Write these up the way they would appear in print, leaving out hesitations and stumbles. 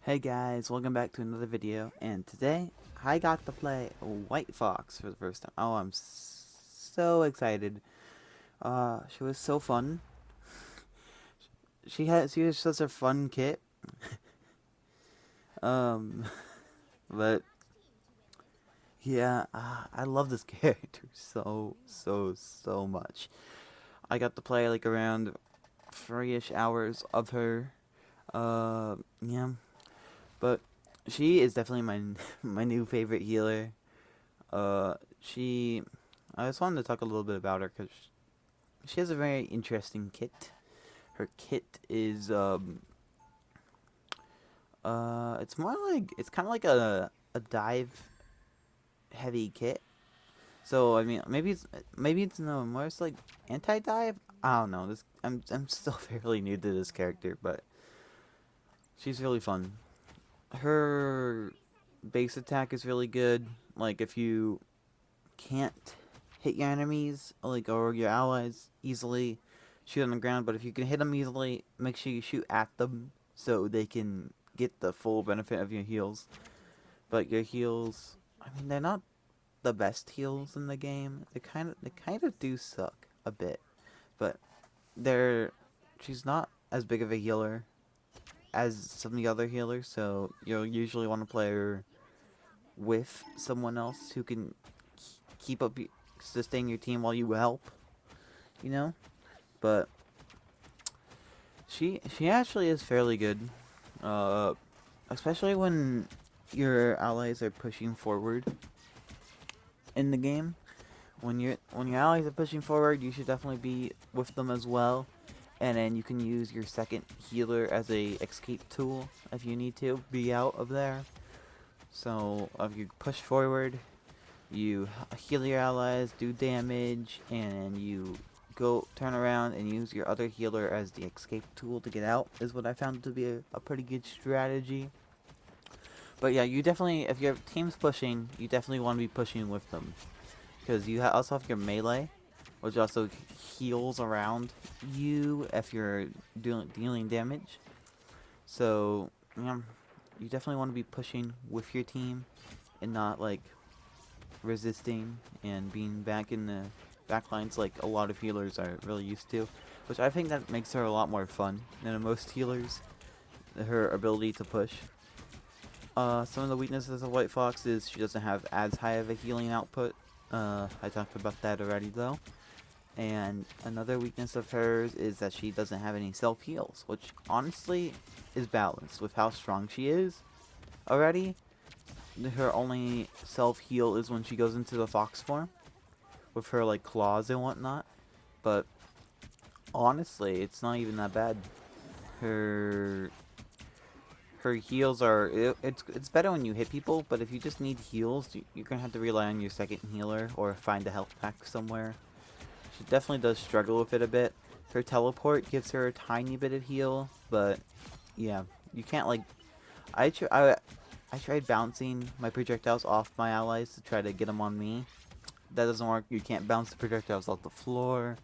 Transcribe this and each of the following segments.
Hey guys, welcome back to another video, and today I got to play Wight Fox for the first time. Oh, I'm so excited. She was so fun. She was such a fun kit. Um, but yeah, I love this character so much. I got to play like around 3-ish hours of her. Yeah, but she is definitely my my new favorite healer. She. I just wanted to talk a little bit about her because she has a very interesting kit. Her kit is it's more like it's kind of like a dive heavy kit. So I mean, maybe it's no more. It's like anti dive. I don't know. This I'm still fairly new to this character, but she's really fun. Her base attack is really good. Like if you can't hit your enemies like or your allies easily, shoot on the ground. But if you can hit them easily, make sure you shoot at them so they can get the full benefit of your heals. But your heals, I mean, they're not the best heals in the game. They kind of do suck a bit, but they're she's not as big of a healer as some of the other healers. So you'll usually want to play her with someone else who can keep up sustain your team while you help, you know. But she actually is fairly good, uh, especially when your allies are pushing forward in the game. When your allies are pushing forward, you should definitely be with them as well. And then you can use your second healer as a escape tool if you need to be out of there. So if you push forward, you heal your allies, do damage, and you go turn around and use your other healer as the escape tool to get out is what I found to be a pretty good strategy. But yeah, you definitely, if your team's pushing, you definitely want to be pushing with them. Because you also have your melee, which also heals around you if you're dealing damage. So, yeah, you definitely want to be pushing with your team and not like resisting and being back in the back lines like a lot of healers are really used to, which I think that makes her a lot more fun than most healers. Her ability to push. Some of the weaknesses of Wight Fox is she doesn't have as high of a healing output. I talked about that already though. And another weakness of hers is that she doesn't have any self heals, which honestly is balanced with how strong she is already. Her only self heal is when she goes into the fox form with her like claws and whatnot. But honestly, it's not even that bad. Her her heals are it's better when you hit people, but if you just need heals, you're gonna have to rely on your second healer or find a health pack somewhere. She definitely does struggle with it a bit. Her teleport gives her a tiny bit of heal, but yeah, you can't like I tr- I tried bouncing my projectiles off my allies to try to get them on me. That doesn't work. You can't bounce the projectiles off the floor.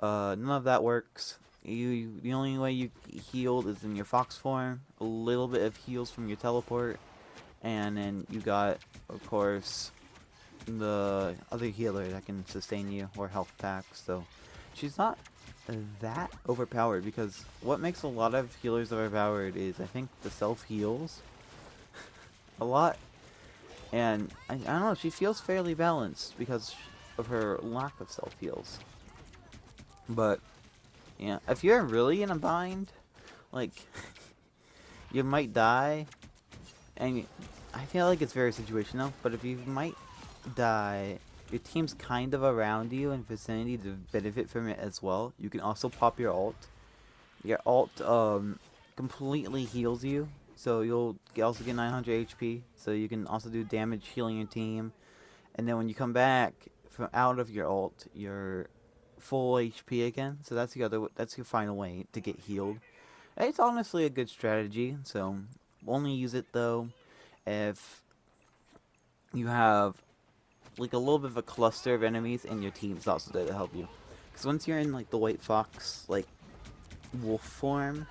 None of that works. The only way you healed is in your fox form. A little bit of heals from your teleport, and then you got, of course, the other healer that can sustain you or health packs. So she's not that overpowered because what makes a lot of healers overpowered is I think the self heals a lot, and I don't know. She feels fairly balanced because of her lack of self heals, but yeah, if you're really in a bind, like you might die, and I feel like it's very situational. But if you might die, your team's kind of around you in vicinity to benefit from it as well. You can also pop your ult. Your ult completely heals you, so you'll also get 900 HP. So you can also do damage healing your team, and then when you come back from out of your ult, you're full HP again. So that's your final way to get healed. It's honestly a good strategy. So only use it though if you have like a little bit of a cluster of enemies and your team's also there to help you. Because once you're in like the Wight Fox like wolf form,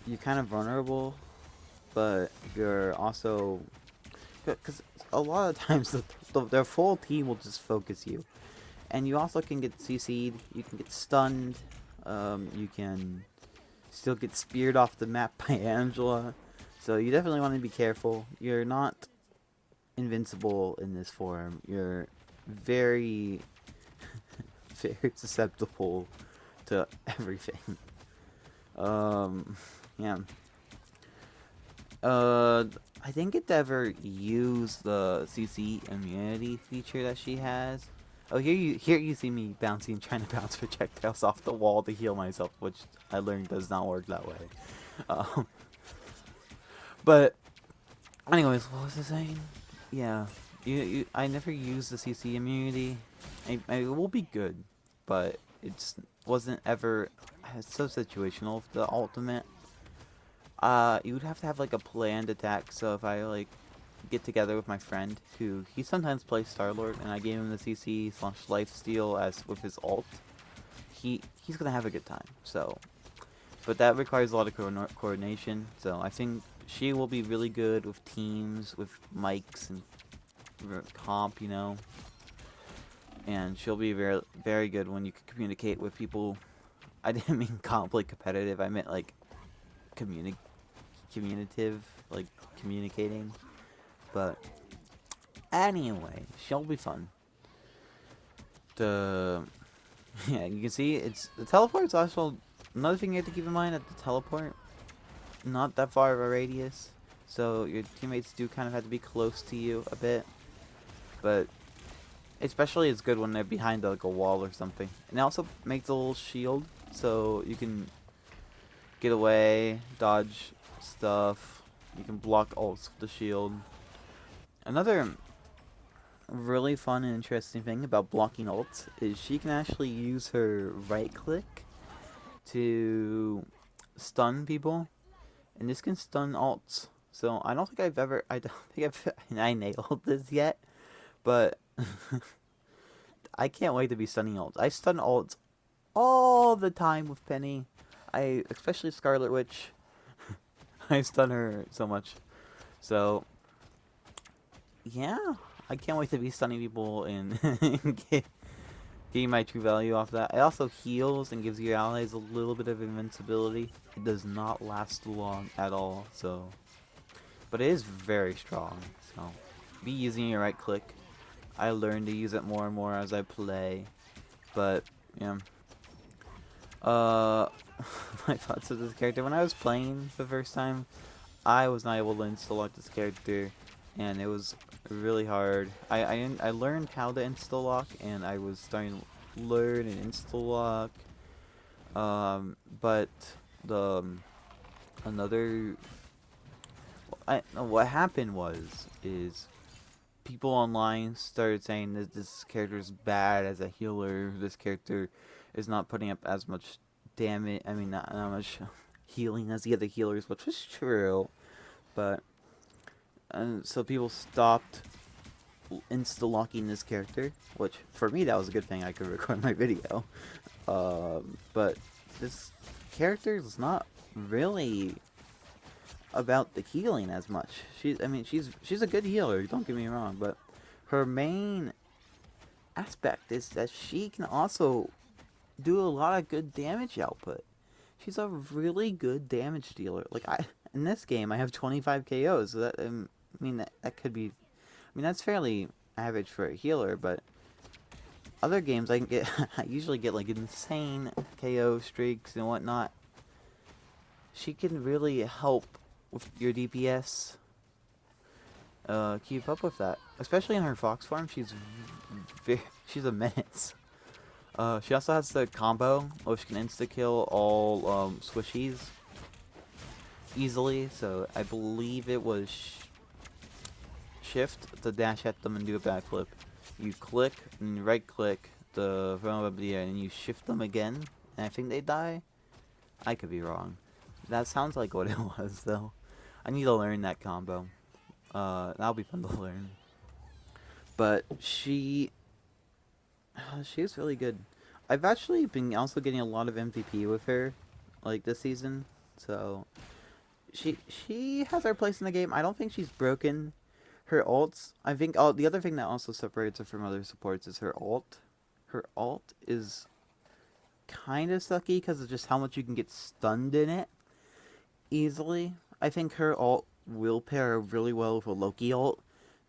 you're kind of vulnerable but you're also, because a lot of times their full team will just focus you, and you also can get CC'd, you can get stunned, you can still get speared off the map by Angela, so you definitely want to be careful. You're not invincible in this form. You're very, very susceptible to everything. Yeah. I didn't get to ever use the CC immunity feature that she has. Oh, here you see me bouncing, trying to bounce projectiles off the wall to heal myself, which I learned does not work that way. Um, but anyways, what was I saying? Yeah, I never used the CC immunity. It will be good, but it wasn't ever. It's so situational with the ultimate. You would have to have like a planned attack. So if I like get together with my friend, who he sometimes plays Star-Lord, and I gave him the CC / lifesteal as with his ult, he's gonna have a good time. So, but that requires a lot of coordination. So I think she will be really good with teams, with mics and comp, you know. And she'll be very, very good when you can communicate with people. I didn't mean comp like competitive. I meant like communicative, like communicating. But anyway, she'll be fun. Yeah, you can see the teleport's also another thing you have to keep in mind at the teleport. Not that far of a radius, so your teammates do kind of have to be close to you a bit. But especially it's good when they're behind like a wall or something. And it also makes a little shield, so you can get away, dodge stuff. You can block ults with the shield. Another really fun and interesting thing about blocking ults is she can actually use her right click to stun people, and this can stun ults. So I don't think I nailed this yet, but I can't wait to be stunning ults. I stun ults all the time with Penny. Especially Scarlet Witch. I stun her so much. So yeah, I can't wait to be stunning people and getting my true value off that. It also heals and gives your allies a little bit of invincibility. It does not last long at all, so. But it is very strong, so. Be using your right click. I learned to use it more and more as I play. But, yeah. My thoughts of this character. When I was playing the first time, I was not able to insta-lock this character, and it was really hard. I learned how to insta-lock, and I was starting to learn and insta-lock. But the what happened is people online started saying that this character is bad as a healer. This character is not putting up as much damage. I mean, not much healing as the other healers, which was true. But so people stopped insta-locking this character, which for me that was a good thing. I could record my video. But this character is not really about the healing as much. She's a good healer, don't get me wrong, but her main aspect is that she can also do a lot of good damage output. She's a really good damage dealer. Like in this game I have 25 KOs, so that that could be, that's fairly average for a healer, but other games I usually get like insane KO streaks and whatnot. She can really help with your DPS. Keep up with that, especially in her Fox form. She's a menace. She also has the combo, which can insta-kill all squishies easily. So I believe it was shift to dash at them and do a backflip. You click and you right click the vulnerability and you shift them again, and I think they die. I could be wrong. That sounds like what it was though. I need to learn that combo. That'll be fun to learn. But she's really good. I've actually been also getting a lot of MVP with her, like this season. So she has her place in the game. I don't think she's broken. Her ults, I think the other thing that also separates her from other supports is her ult. Her ult is kind of sucky because of just how much you can get stunned in it easily. I think her ult will pair really well with a Loki ult.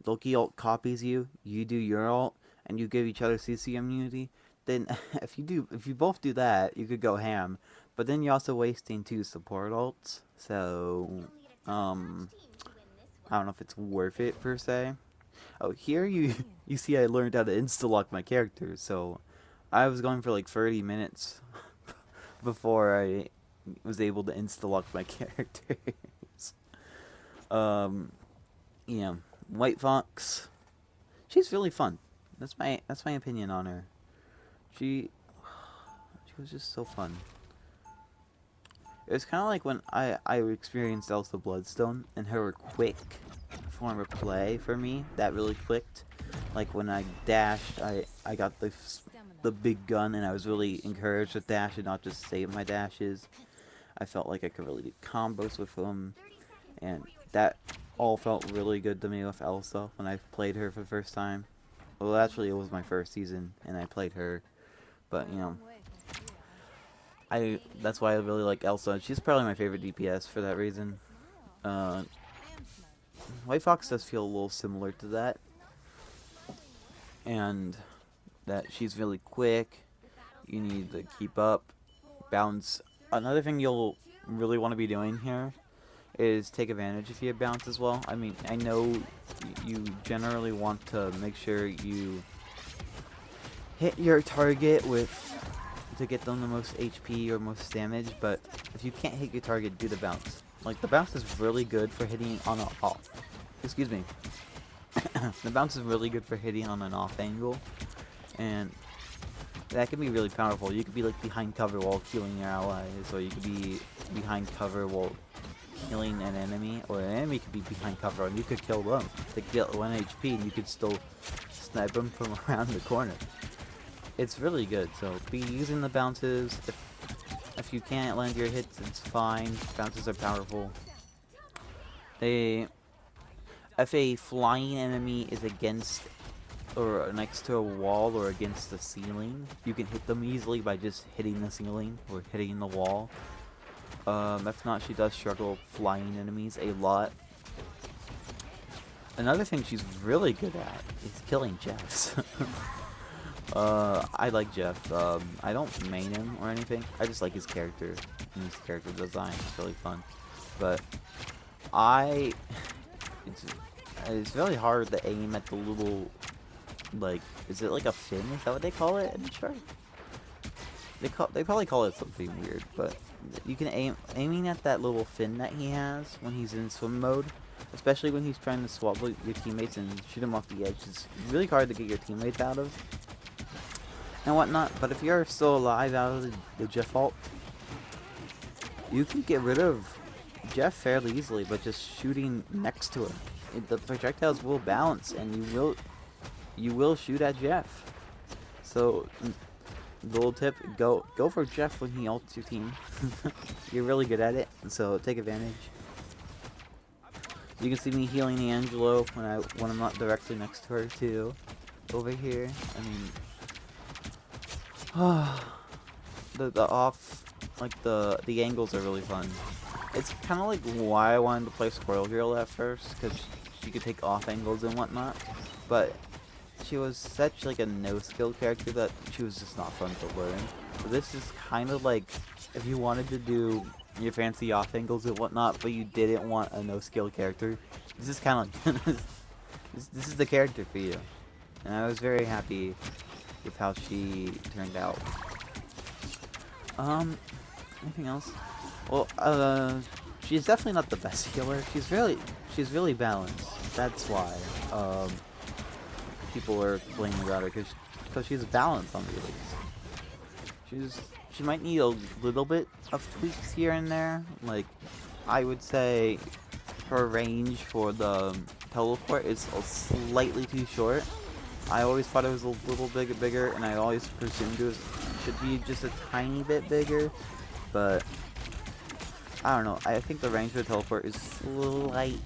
Loki ult copies you, you do your ult, and you give each other CC immunity. Then if you both do that, you could go ham. But then you're also wasting 2 support ults. So I don't know if it's worth it per se. Oh, here you see I learned how to insta-lock my character, so I was going for like 30 minutes before I was able to insta-lock my characters. Yeah, Wight Fox, she's really fun. That's my opinion on her. She was just so fun. It was kind of like when I experienced Elsa Bloodstone, and her quick form of play for me, that really clicked. Like when I dashed, I got the big gun, and I was really encouraged to dash and not just save my dashes. I felt like I could really do combos with them, and that all felt really good to me with Elsa when I played her for the first time. Well, actually, it was my first season, and I played her, but you know, that's why I really like Elsa. She's probably my favorite DPS for that reason. Wight Fox does feel a little similar to that, and that she's really quick. You need to keep up, bounce. Another thing you'll really want to be doing here is take advantage if you have bounce as well. I mean, I know you generally want to make sure you hit your target to get them the most HP or most damage, but if you can't hit your target, do the bounce. Like, the bounce is really good for hitting on a excuse me. The bounce is really good for hitting on an off angle, and that can be really powerful. You could be like behind cover while killing your allies, or you could be behind cover while killing an enemy, or an enemy could be behind cover and you could kill them. They get 1 HP and you could still snipe them from around the corner. It's really good, so be using the bounces. If you can't land your hits, it's fine. Bounces are powerful. If a flying enemy is against or next to a wall or against the ceiling, you can hit them easily by just hitting the ceiling or hitting the wall. If not, she does struggle with flying enemies a lot. Another thing she's really good at is killing Jeffs. I like Jeff. I don't main him or anything. I just like his character and his character design. It's really fun. But it's really hard to aim at the little, like, is it like a fin? Is that what they call it in the chart? They probably call it something weird, but you can aiming at that little fin that he has when he's in swim mode, especially when he's trying to swap your teammates and shoot him off the edge. It's really hard to get your teammates out of and whatnot. But if you're still alive out of the Jeff ult, you can get rid of Jeff fairly easily by just shooting next to him. The projectiles will bounce, and you will shoot at Jeff. So, little tip: go for Jeff when he ults your team. You're really good at it, so take advantage. You can see me healing Angelo when I'm not directly next to her too. Over here, I mean, the angles are really fun. It's kind of like why I wanted to play Squirrel Girl at first, because she could take off angles and whatnot, but she was such like a no-skill character that she was just not fun to learn. So this is kind of like if you wanted to do your fancy off angles and whatnot, but you didn't want a no-skill character. This is kind of like this is the character for you, and I was very happy with how she turned out. Anything else? Well, she's definitely not the best healer. She's really balanced. That's why people are complaining about her, because she's balanced on the release. She might need a little bit of tweaks here and there. Like, I would say her range for the teleport is slightly too short. I always thought it was a little bit bigger, and I always presumed it should be just a tiny bit bigger, but I don't know. I think the range of the teleport is slightly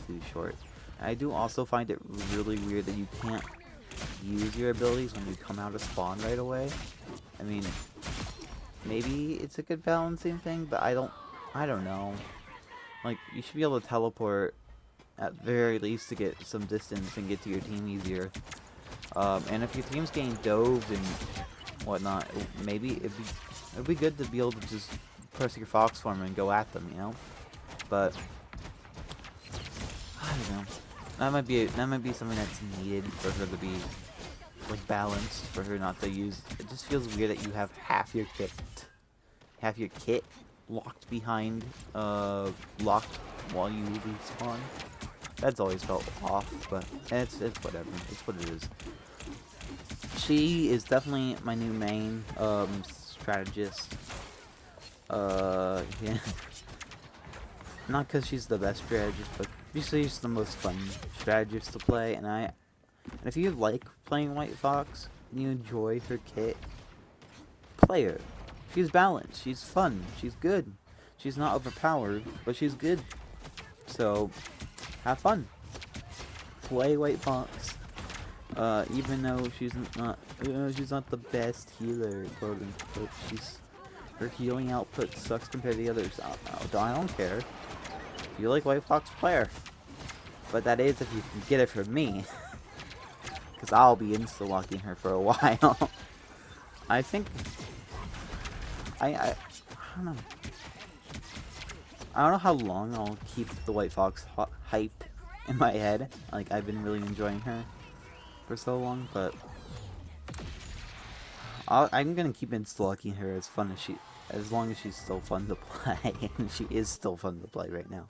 too short. I do also find it really weird that you can't use your abilities when you come out of spawn right away. I mean, maybe it's a good balancing thing, but I don't know. Like, you should be able to teleport at very least to get some distance and get to your team easier. And if your team's getting dove and whatnot, maybe it'd be good to be able to just press your Fox form and go at them, you know? But I don't know. That might be something that's needed for her to be like balanced, for her not to use. It just feels weird that you have half your kit locked behind locked while you respawn. That's always felt off, but it's whatever. It's what it is. She is definitely my new main strategist. Yeah. Not because she's the best strategist, but she's the most fun strategist to play. And if you like playing Wight Fox and you enjoy her kit, play her. She's balanced. She's fun. She's good. She's not overpowered, but she's good. So have fun. Play Wight Fox. Even though she's not the best healer, quote unquote. Her healing output sucks compared to the others. I don't care. If you like Wight Fox, play her. But that is if you can get it from me. Because I'll be insta-locking her for a while. I think... I don't know. I don't know how long I'll keep the Wight Fox hype in my head. Like, I've been really enjoying her for so long, but... I'm gonna keep insta-locking her as long as she's still fun to play. And she is still fun to play right now.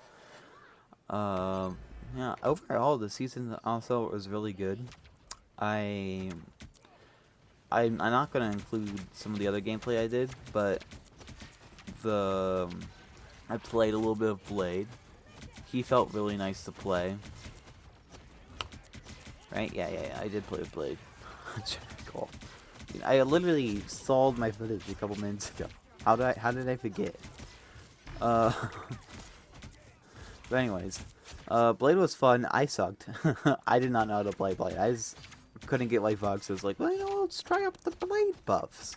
Yeah, overall, the season also was really good. I'm not gonna include some of the other gameplay I did, but I played a little bit of Blade. He felt really nice to play. Right? Yeah, I did play with Blade. That's cool. I literally stalled my footage a couple minutes ago. How did I forget? But anyways, Blade was fun. I sucked. I did not know how to play Blade. I just couldn't get Wight Fox. So I was like, well, you know, let's try up the Blade buffs.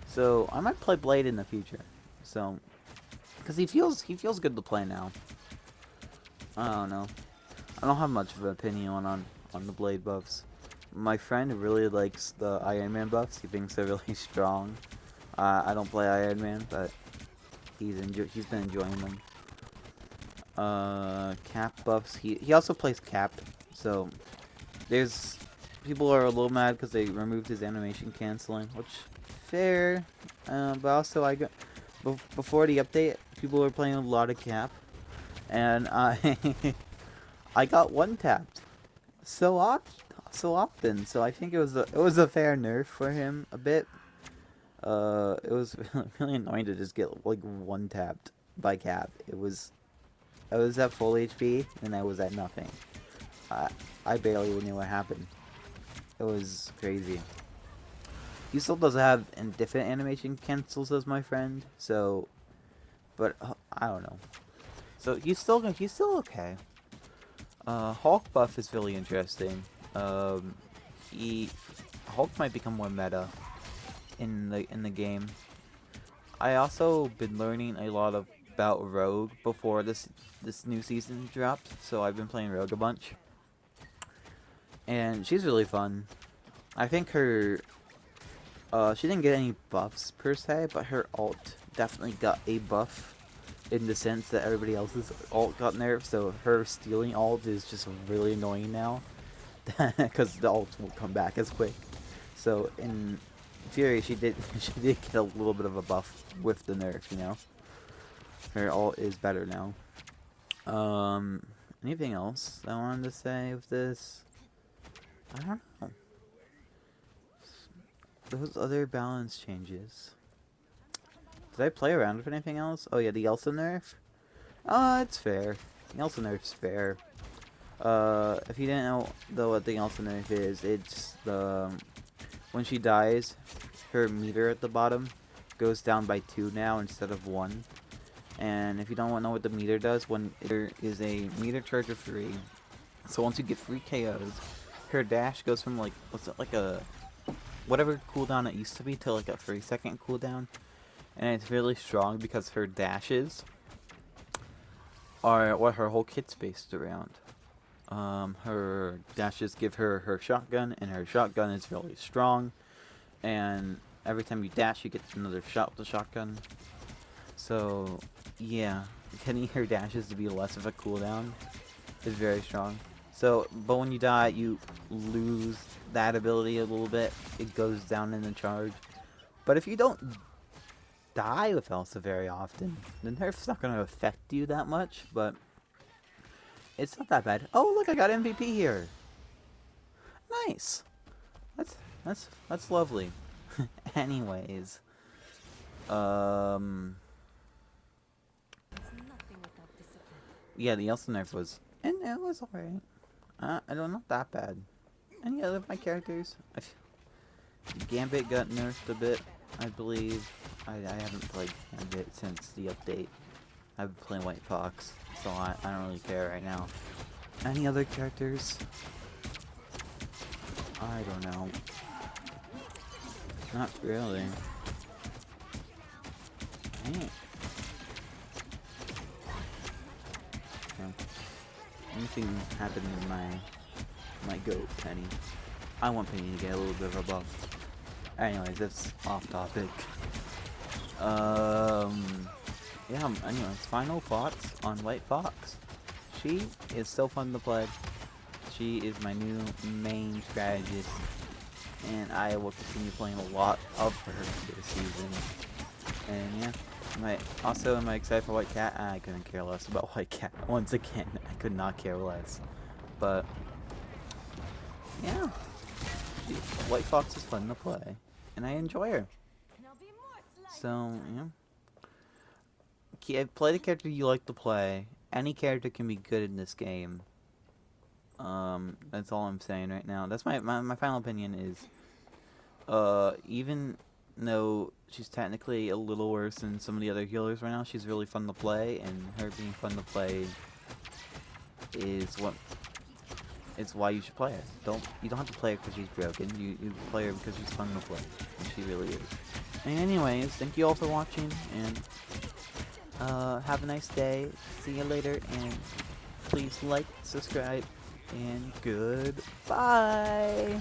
So I might play Blade in the future. So, because he feels good to play now. I don't know. I don't have much of an opinion on the Blade buffs. My friend really likes the Iron Man buffs. He thinks they're really strong. I don't play Iron Man, but he's been enjoying them. Cap buffs. He also plays Cap. So there's people are a little mad because they removed his animation canceling, which fair. But also before the update, people were playing a lot of Cap, and I got one tapped so often. So I think it was a fair nerf for him a bit. It was really annoying to just get like one tapped by Cap. I was at full HP and I was at nothing. I barely knew what happened. It was crazy. He still does have different animation cancels as my friend, so, but I don't know. So he's still okay. Hulk buff is really interesting. Hulk might become more meta in the game. I also been learning a lot about Rogue before this new season dropped, so I've been playing Rogue a bunch, and she's really fun. I think her she didn't get any buffs per se, but her ult definitely got a buff in the sense that everybody else's ult got nerfed, so her stealing ult is just really annoying now because the ult won't come back as quick. So in Fury, she did get a little bit of a buff with the nerf, you know. Her ult is better now. Anything else I wanted to say with this? I don't know. Those other balance changes. Did I play around with anything else? Oh yeah, the Elsa nerf. It's fair. The Elsa nerf's fair. If you didn't know though what the Elsa nerf is, it's when she dies, her meter at the bottom goes down by 2 now instead of 1. And if you don't know what the meter does, when there is a meter charge of 3, so once you get 3 KOs, her dash goes from like, what's it, like a, whatever cooldown it used to be to like a 3-second cooldown. And it's really strong because her dashes are what her whole kit's based around. Her dashes give her her shotgun, and her shotgun is really strong. And every time you dash, you get another shot with the shotgun. So, yeah, getting her dashes to be less of a cooldown is very strong. So, but when you die, you lose that ability a little bit. It goes down in the charge. But if you don't die with Elsa very often, the nerf's not going to affect you that much, but it's not that bad. Oh, look, I got MVP here. Nice. That's lovely. Anyways, yeah, the Elsa nerf was, and it was alright. I don't know, not that bad. Any other of my characters? Gambit got nerfed a bit, I believe. I haven't played Gambit since the update. I've been playing Wight Fox, so I don't really care right now. Any other characters? I don't know. Not really. Dang. Anything happened in my goat, Penny. I want Penny to get a little bit of a buff. Anyways, that's off topic. Yeah, anyways, final thoughts on Wight Fox. She is so fun to play. She is my new main strategist, and I will continue playing a lot of her this season. And yeah, am I excited for White Cat? I couldn't care less about White Cat. Once again, I could not care less. But yeah, Wight Fox is fun to play, and I enjoy her. So yeah, play the character you like to play. Any character can be good in this game. That's all I'm saying right now. That's my final opinion is, even though she's technically a little worse than some of the other healers right now, she's really fun to play, and her being fun to play is why you should play her. You don't have to play her because she's broken. You play her because she's fun to play, and she really is. And anyways, thank you all for watching, and have a nice day. See you later, and please like, subscribe, and goodbye.